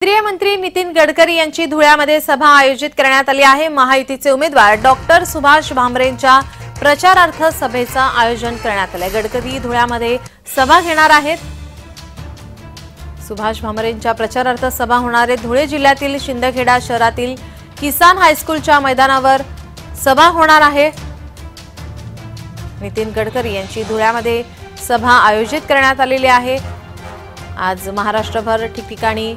केंद्रीय मंत्री नितीन गडकरी यांची धुळ्यामध्ये सभा आयोजित करण्यात आली आहे। महायुतीचे उमेदवार डॉक्टर सुभाष भामरेंच्या प्रचारार्थ सभेचं आयोजन करण्यात आले। गडकरी धुळ्यामध्ये सभा घेणार आहेत। सुभाष भामरेंच्या प्रचारार्थ सभा होणार आहे। धुळे जिल्ह्यातील शिंदखेडा शहरातील किसान हायस्कूलच्या मैदानावर सभा होणार आहे। नितीन गडकरी यांची धुळ्यामध्ये सभा आयोजित करण्यात आलेली आहे। आज महाराष्ट्रभर ठिकठिकाणी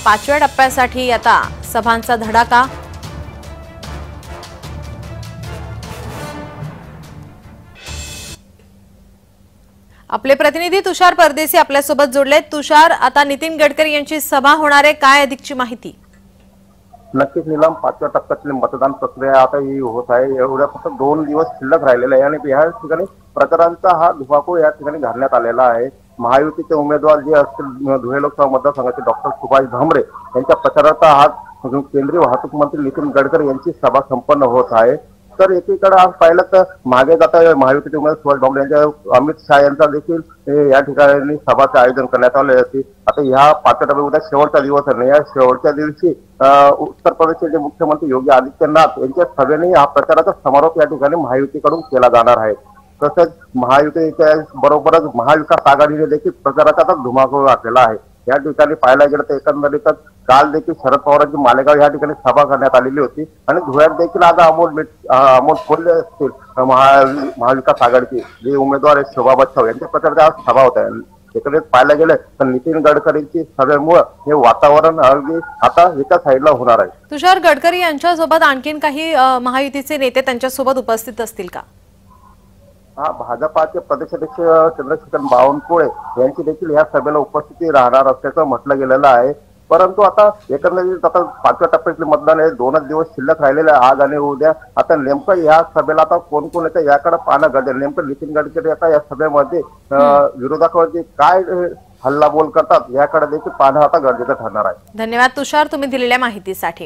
5व्या टप्प्यासाठी आता सभांचा धडाका। आपले प्रतिनिधी तुषार परदेशी आपल्यासोबत जोडलेत। तुषार, आता नितीन गडकरी यांची सभा होणार आहे, काय अधिकची माहिती? नक्कीच नीलम, 5व्या टप्प्यातली मतदान प्रक्रिया आता ही होत आहे। एवढ्या फक्त 2 दिवस शिल्लक राहिलेले आहे आणि या ठिकाणी प्रचारांचा हा धुमाकूळ या ठिकाणी घालण्यात आलेला आहे। महायुतीचे उमेदवार जे असतील धुळे लोकसभा मतदारसंघाचे डॉक्टर सुभाष भामरे यांच्या प्रचारार्थ आज केंद्रीय वाहतूक मंत्री नितीन गडकरी यांची सभा संपन्न होत आहे। तर एकीकडे आज पाहिलं तर मागे जाता महायुतीचे उमेदवार सुभाष भामरे यांच्या अमित शाह यांचा देखील या ठिकाणी सभाचे आयोजन करण्यात आले होते। आता ह्या 5व्या टप्प्यात उद्या शेवटचा दिवस आहे। या शेवटच्या दिवशी उत्तर प्रदेशचे मुख्यमंत्री योगी आदित्यनाथ यांच्या सभेने हा प्रचाराचा समारोप या ठिकाणी महायुतीकडून केला जाणार आहे। तसेच महायुतीच्या बरोबरच महाविकास आघाडीने देखील प्रचाराचा आता धुमाकूळ घातलेला आहे। या ठिकाणी पाहायला गेलं तर एकंदरीतच काल देखील शरद पवारांची मालेगाव या ठिकाणी सभा करण्यात आलेली होती आणि धुळ्यात देखील आज अमोल कोल्हे असतील महाविकास आघाडीचे जे उमेदवार आहेत शोभा बच्छाव यांच्या प्रचाराची आज सभा होत आहे। एकंदरीत पाहायला गेलं तर नितीन गडकरींची सभेमुळे हे वातावरण अगदी आता एका साईडला होणार आहे। तुषार, गडकरी यांच्यासोबत आणखीन काही महायुतीचे नेते त्यांच्यासोबत उपस्थित असतील का? भाजपाचे प्रदेशाध्यक्ष चंद्रशेखर बावनकुळे यांची देखील या सभेला उपस्थिती राहणार असल्याचं म्हटलं गेलेलं आहे। परंतु आता एकंदरीत आता 5व्या टप्प्यातले मतदान आहे, 2च दिवस शिल्लक राहिलेले आज आणि उद्या। आता नेमकं या सभेला आता कोण कोण येतं याकडे पाहणं गरजेचं। नेमकं नितीन गडकरी आता या सभेमध्ये विरोधकांवरती काय हल्लाबोल करतात याकडे देखील पाहणं आता गरजेचं ठरणार आहे। धन्यवाद तुषार, तुम्ही दिलेल्या माहितीसाठी।